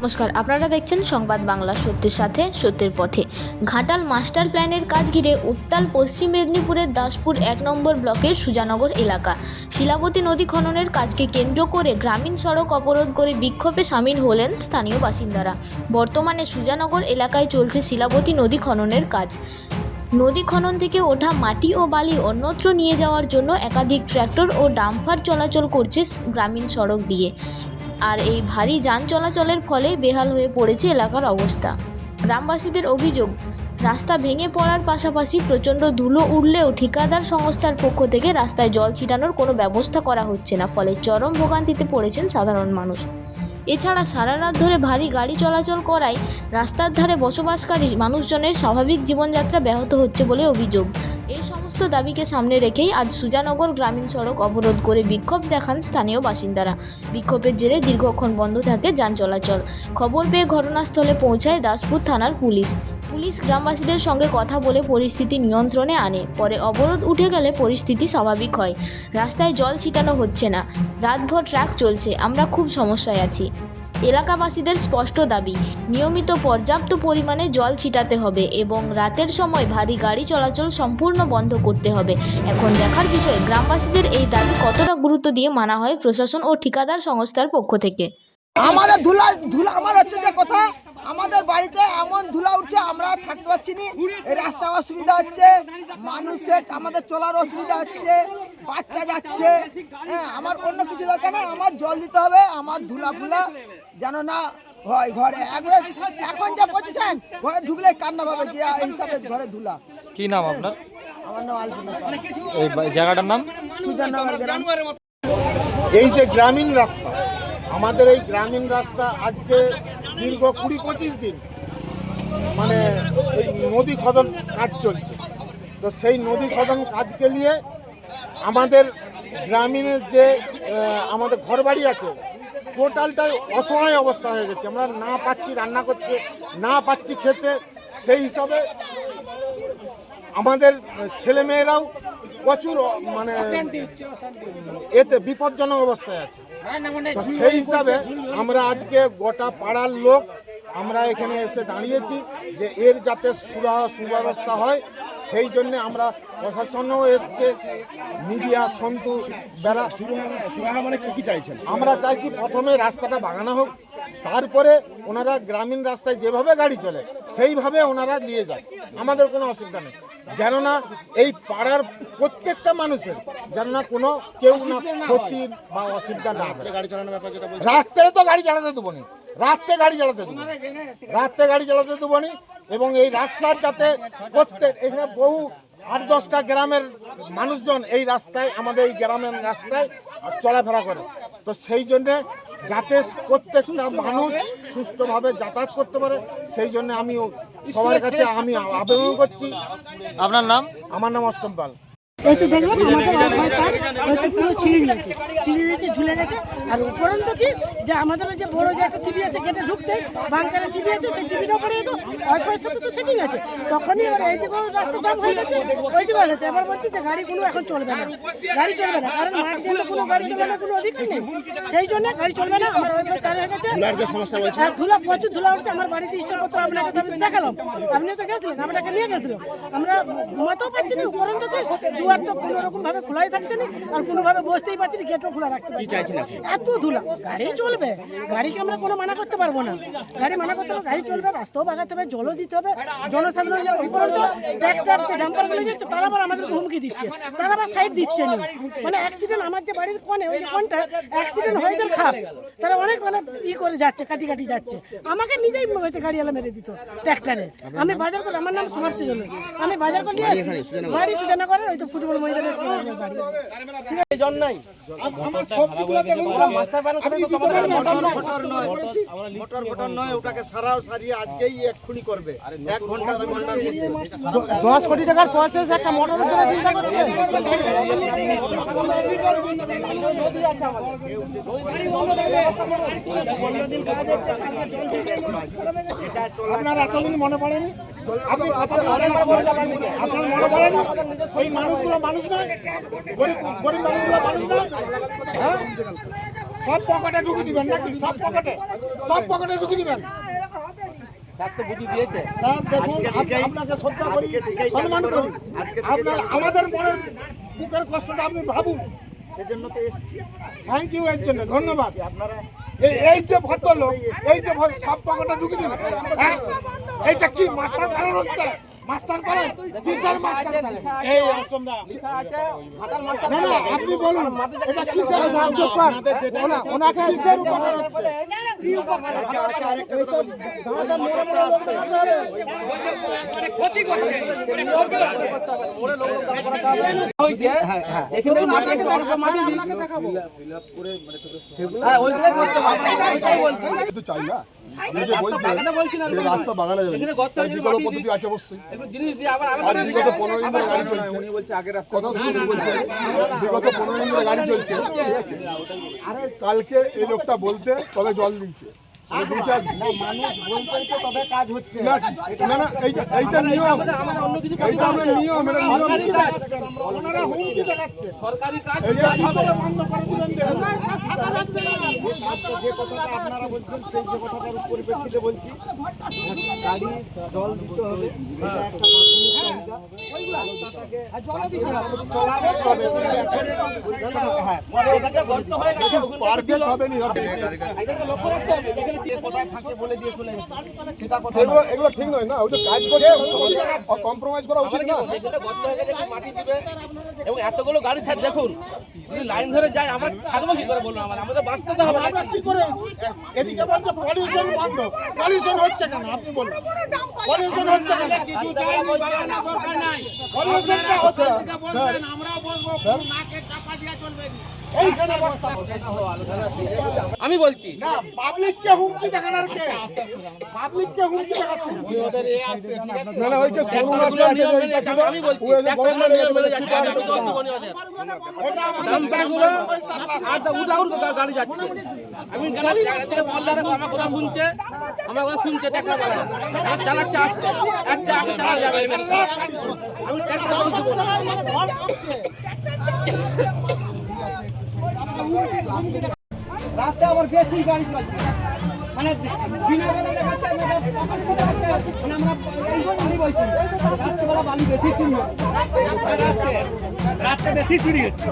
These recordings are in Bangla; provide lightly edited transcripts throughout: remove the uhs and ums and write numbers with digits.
নমস্কার, আপনারা দেখছেন সংবাদ বাংলা, সত্যের সাথে সত্যের পথে। ঘাটাল মাস্টার প্ল্যানের কাজ ঘিরে উত্তাল পশ্চিম মেদিনীপুরের দাসপুর ১ নম্বর ব্লকের সুজানগর এলাকা। শিলাবতী নদী খননের কাজকে কেন্দ্র করে গ্রামীণ সড়ক অবরোধ করে বিক্ষোভে সামিল হলেন স্থানীয় বাসিন্দারা। বর্তমানে সুজানগর এলাকায় চলছে শিলাবতী নদী খননের কাজ। নদী খনন থেকে ওঠা মাটি ও বালি অন্যত্র নিয়ে যাওয়ার জন্য একাধিক ট্র্যাক্টর ও ডাম্পার চলাচল করছে গ্রামীণ সড়ক দিয়ে। আর এই ভারী যান চলাচলের ফলে বেহাল হয়ে পড়েছে এলাকার অবস্থা। গ্রামবাসীদের অভিযোগ, রাস্তা ভেঙে পড়ার পাশাপাশি প্রচণ্ড ধুলো উড়লেও ঠিকাদার সংস্থার পক্ষ থেকে রাস্তায় জল ছিটানোর কোনো ব্যবস্থা করা হচ্ছে না, ফলে চরম ভোগান্তিতে পড়েছেন সাধারণ মানুষ। এছাড়া সারা রাত ধরে ভারী গাড়ি চলাচল করায় রাস্তার ধারে বসবাসকারী মানুষজনের স্বাভাবিক জীবনযাত্রা ব্যাহত হচ্ছে বলে অভিযোগ। এই সমস্ত দাবিকে সামনে রেখেই আজ সুজানগর গ্রামীণ সড়ক অবরোধ করে বিক্ষোভ দেখান স্থানীয় বাসিন্দারা। বিক্ষোভের জেরে দীর্ঘক্ষণ বন্ধ থাকে যান চলাচল। খবর পেয়ে ঘটনাস্থলে পৌঁছায় দাসপুর থানার পুলিশ গ্রামবাসীদের সঙ্গে কথা বলে পরিস্থিতি নিয়ন্ত্রণে আনে। পরে অবরোধ উঠে গেলে পরিস্থিতি স্বাভাবিক হয়। রাস্তায় জল ছিটানো হচ্ছে না, রাতভর ট্রাক চলছে, আমরা খুব সমস্যায় আছি। এলাকাবাসীদের স্পষ্ট দাবি, নিয়মিত পর্যাপ্ত পরিমাণে জল ছিটাতে হবে এবং রাতের সময় ভারী গাড়ি চলাচল সম্পূর্ণ বন্ধ করতে হবে। এখন দেখার বিষয় গ্রামবাসীদের এই দাবি কতটা গুরুত্ব দিয়ে মানা হয় প্রশাসন ও ঠিকাদার সংস্থার পক্ষ থেকে। আমাদের ধুলা আমার হচ্ছে যে কথা, আমাদের বাড়িতে এমন ধুলা উঠছে আমরা থাকতে পারছি না। এই রাস্তা অসুবিধা হচ্ছে, মানুষের আমাদের চলার অসুবিধা হচ্ছে, বাচ্চা যাচ্ছে। হ্যাঁ, আমার অন্য কিছু দরকার নেই, আমার জল দিতে হবে, আমার ধুলা ফুলা যেন না হয় ঘরে। একবারে এখন যা পজিশন, ঘরে ঢুকলে কান্না পাবে যে এই হিসাবে ঘরে ধুলা। কি নাম আপনার? আমার নাম আলপনা। এই জায়গাটার নাম সুজানগর গ্রাম। এই যে গ্রামীণ রাস্তা, আমাদের এই গ্রামীণ রাস্তা আজকে দীর্ঘ 20-25 দিন মানে এই নদী খনন কাজ চলছে। তো সেই নদী খনন কাজকে নিয়ে আমাদের গ্রামীণের যে আমাদের ঘরবাড়ি আছে টোটালটাই অসহায় অবস্থা হয়ে গেছে। আমরা না পাচ্ছি রান্না করতে, না পাচ্ছি খেতে। সেই হিসাবে আমাদের ছেলেমেয়েরাও প্রচুর মানে এতে বিপজ্জনক অবস্থায় আছে। তো সেই হিসাবে আমরা আজকে গোটা পাড়ার লোক আমরা এখানে এসে দাঁড়িয়েছি যে এর যাতে সুব্যবস্থা হয়, সেই জন্যে আমরা প্রশাসনও এসছে, মিডিয়া সন্তু বেড়া মানে কি চাইছেন? আমরা চাইছি প্রথমে রাস্তাটা বাগানো হোক, তারপরে ওনারা গ্রামীণ রাস্তায় যেভাবে গাড়ি চলে সেইভাবে ওনারা নিয়ে যায়, আমাদের কোনো অসুবিধা নেই। যেন না এই পাড়ার প্রত্যেকটা মানুষের যেন না কোনো কেউ না ক্ষতি বা অসুবিধা না হয়। রাস্তায় তো গাড়ি চালাতে দেবো নি, রাত্রে গাড়ি চালাতে দেবো নি। এবং এই রাস্তার যাতে প্রত্যেক এখানে বহু 8-10টা গ্রামের মানুষজন এই রাস্তায়, আমাদের এই গ্রামের রাস্তায় চলাফেরা করে। তো সেই জন্যে যাতে প্রত্যেকটা মানুষ সুষ্ঠুভাবে যাতায়াত করতে পারে, সেই জন্য আমি সবার কাছে আমি আবেদন করছি। আপনার নাম? আমার নাম অষ্টম পাল। এসে দেখলাম আমাদের পুরো ছিঁড়ে নিয়েছে, ঝুলে গেছে। আর উপরন্ত কি যে আমাদের যে বড় যে একটা টিভি আছে গেটে ঢুকতে বাংকারে টিভি আছে, সেই টিভিটা পড়ে যেত ওয়াইফাইয়ের সাথে তো সেটিং আছে। তখনই এবার এইদিকে রাস্তা জাম হয়ে গেছে, ওইদিকে হয়ে গেছে। এবার বলছি যে গাড়িগুলো এখন চলবে না, কারণ মাঠ দিয়ে তো কোনো গাড়ি চালানোর কোনো অধিকার নেই। সেই জন্য গাড়ি চলবে না। আমার ওয়াইফাই তার হয়ে গেছে, ধুলা প্রচুর ধুলা উঠছে। আমার বাড়িতে ইচ্ছাপত্র আপনাকে তো আমি দেখালাম, আপনিও তো গেছিলেন, আপনাকে নিয়ে গেছিলাম। আমরা ঘুমাতেও পারছি না, উপরন্ত দুয়ার তো কোনো রকম ভাবে খোলাই থাকছে না, আর কোনোভাবে বসতেই পারছি না, গেটও খোলা রাখতে পারছি না। এত ধুলা, গাড়ি চলবে, গাড়িকে আমরা কোনো মানা করতে পারবো না। গাড়ি মানা করতে হবে, গাড়ি চলবে, রাস্তাও বাগাতে হবে, জলও দিতে হবে। জনসাধারণ উপরন্ত ট্র্যাক্টর যে ডাম্পারগুলো যাচ্ছে তারা আবার আমাদেরকে হুমকি দিচ্ছে, তারা আবার সাইড দিচ্ছে না। মানে অ্যাক্সিডেন্ট, আমার যে বাড়ির কোণে ওই যে কোণটা অ্যাক্সিডেন্ট হয়ে যান খাপ, তারা অনেক মানে করে যাচ্ছে, কাটি যাচ্ছে। আমাকে নিজেই হয়েছে গাড়িওয়ালা মেরে দিত ট্র্যাক্টরে। আমি বাজার করে, আমার নাম সমাপ্তি হলো, আমি বাজার করে নিয়ে আসছি বাড়ি সুজানগরের ওই তো ফুটবল ময়দানের বাড়ি। মোটর নয়, ওটাকে সারিয়ে আজকেই এক্ষুনি করবে, 1 ঘন্টা 2 ঘন্টার মধ্যে। 10 কোটি টাকার প্রসেস একটা মোটরের জন্য চিন্তা করছে। আপনার এতদিন মনে পড়েনি? আপনার মনে পড়েনি এই মানুষগুলো মানুষ নয়? গরিব মানুষগুলো মানুষ নয়? সব পকেটে ঢুকে দিবেন নাকি? সব পকেটে ঢুকে দিবেন। স্যার দেখুন, আপনাকে শ্রদ্ধা করি, সম্মান করি। আপনার আমাদের মনের বুকের কষ্টটা আপনি ভাবুন। সেজন্য তো এসেছি। থ্যাংক ইউ এর জন্য, ধন্যবাদ। এই যে ভদ্রলোক, এই যে সব পকেটে ঢুকে দিবেন। হ্যাঁ, এইটা কি মাস্টার পালন হচ্ছে? মাস্টার পালন কিসের মাস্টার পালন? এই অষ্টমদা না না, আপনি বলুন এটা কিসের উপকার? ওনাকে কিসের উপকার হচ্ছে? কি উপকার হচ্ছে? আরেকটা কথা বলি, মানে ক্ষতি করছে, ওরে লোক হইছে। হ্যাঁ, যেখানে মাটিকে আপনাকে দেখাবো ফিলআপ করে, মানে হ্যাঁ ওইগুলো করতে হবে। এটাই বলছি তো চাই না। আপনি যে বলছেন যে রাস্তা বাগানে যাবে, বিকল্প পদ্ধতি আছে অবশ্যই। জিনিস দিয়ে আবার বিগত 15 দিন ধরে গাড়ি চলছে। উনি বলছে আগের রাস্তা কথা শুনুন, বলছে বিগত 15 দিন ধরে গাড়ি চলছে, ঠিক আছে? আরে কালকে এই লোকটা বলতে তবে জল দিয়েছে, মানুষ বলতে তবে কাজ হচ্ছে না। না এইটা নিয়ম, এইটা আমরা নিয়ম, এটা নিয়ম। ওনারা হুমকি দেখাচ্ছে সরকারি কাজ, এইটা বন্ধ করে দিবেন। যে কথাটা আপনারা বলছেন সেই যে কথাটার পরিপ্রেক্ষিতে বলছি, গাড়ি জল দিতে হবে, এটা একটা এগুলো ঠিক নয় না। ওটা কাজ করছে, কম্প্রোমাইজ করা উচিত না। মাটি দিবে এবং এতগুলো গাড়ি স্যার দেখুন, যদি লাইন ধরে যায় আমরা থাকবো কি করে বলুন? আমাদের বাঁচতে তো হবে। আমরা কি করে? এদিকে বলছে পলিউশন বন্ধ, পলিউশন হচ্ছে কেন? আপনি বলুন পলিউশন হচ্ছে কেন? পলিউশনটা হচ্ছে, আমরাও বলবো নাকে চাপা দিয়া চলবে। এইখানে বস্তা আমি বলছি না, পাবলিককে হুমকি দেখানোর কে? পাবলিককে হুমকি দেখাচ্ছে ওদের এ আছে, ঠিক আছে? না না, ওই যে সোনুর আছে, আমি বলছি একটা নিয়ম মেনে যাচ্ছে, আমি তো বনি ওদের ডাম্পারগুলো আর উদাহরণ গাড়ি যাচ্ছে। আমি গাড়ি থেকে বললাম আমার কথা শুনছে, আমার কথা শুনছে, ট্যাক্টর আর চালাচ্ছে, আসতে একটা আসে চালা যাবে। আমি ট্যাক্টর বলছি রাতে আবার বেশি গাড়ি চলছে, মানে দিনের বেলা দেখাচ্ছে মানে আমরা বালি বলছি, রাত্রেবেলা বালি বেশি চুরি হচ্ছে, রাত্রে বেশি চুরি হচ্ছে।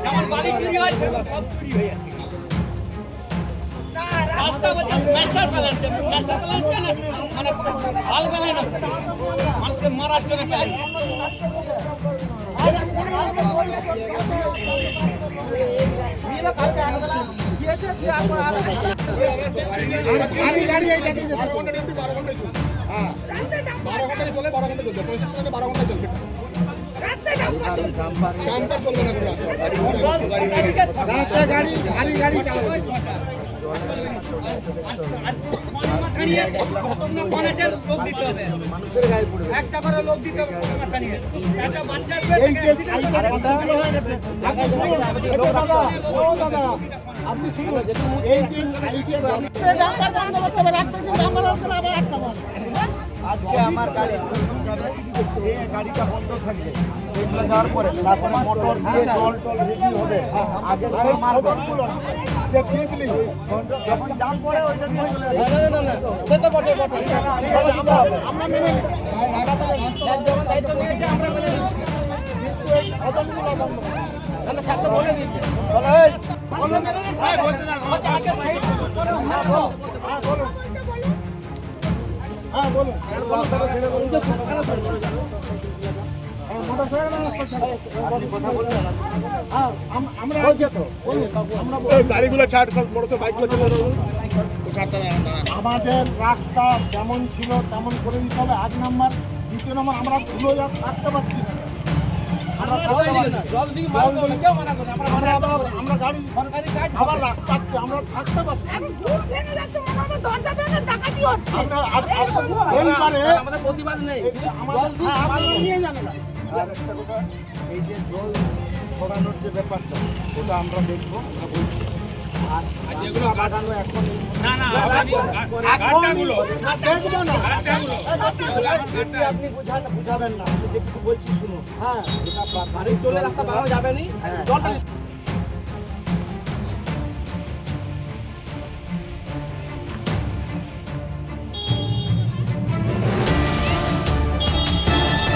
যেমন বালি চুরি হয় সেরকম সব চুরি হয়ে যাচ্ছে। রাস্তা বলছে মাস্টার প্ল্যান, মানে ভাল প্ল্যান হচ্ছে, মানুষকে মারার জন্য প্ল্যান। গাড়ি গাড়ি এই দেখেন 12 ঘন্টা ডিউটি, 12 ঘন্টায় চলবে। হ্যাঁ 12 ঘন্টায় চলে, 12 ঘন্টায় চলবে, 65 টাকা 12 ঘন্টায় চলবে। ডাম্পার চলবে না, রাতে গাড়ি ভারী গাড়ি চালাবে। মানুষের গায়ে পড়বে, একটা করে লোক দিতে হবে, একটা বাচ্চা এই যে সাইকেল বন্ধগুলো হয়ে গেছে, আপনি শুনুন, দাদা ও দাদা আপনি শুনুন, এই যে সাইকেল ডাম্পার বন্ধ করতে হবে, রাতে ডাম্পার করে আবার একটা বন্ধ। আজকে আমার গাড়ি এই গাড়িটা বন্ধ থাকবে, এগুলো যাওয়ার পরে তারপরে মোটর দিয়ে জল টল রেডি হবে। আগে আমার গাড়িগুলো যে পিপলি যখন জাম পড়ে ওই জন্য না সে তো বটে বটে, ঠিক আছে, আমরা মেনে নিচ্ছি, যখন দায়িত্ব নিয়েছে আমরা মেনে নিচ্ছি, কিন্তু এই কদমগুলো বন্ধ না না স্যার তো বলে দিয়েছে। চলো এই বলুন, বলতে না আগে সাইড বলুন, হ্যাঁ বলুন, গাড়িগুলো ছাড়, সব বড় বাইকগুলো চলে। আমাদের রাস্তা যেমন ছিল তেমন করে দিতে হবে, 1 নাম্বার। 2 নম্বর, আমরা ধুলো থাকতে পারছি না, আমরা গাড়ি সরকারি কাজ আবার রাখতে, আমরা থাকতে পারছি না। আমাদের প্রতিবাদ নেই, নিয়ে যাবে না। আর একটা কথা, এই যে জল ছড়ানোর যে ব্যাপারটা, ওটা আমরা দেখবো, আমরা বলছি আপনি বুঝাবেন না, আমি যেটুকু বলছি শুনুন। হ্যাঁ, গাড়ি চলে রাস্তা বাগানো যাবে না, জলটা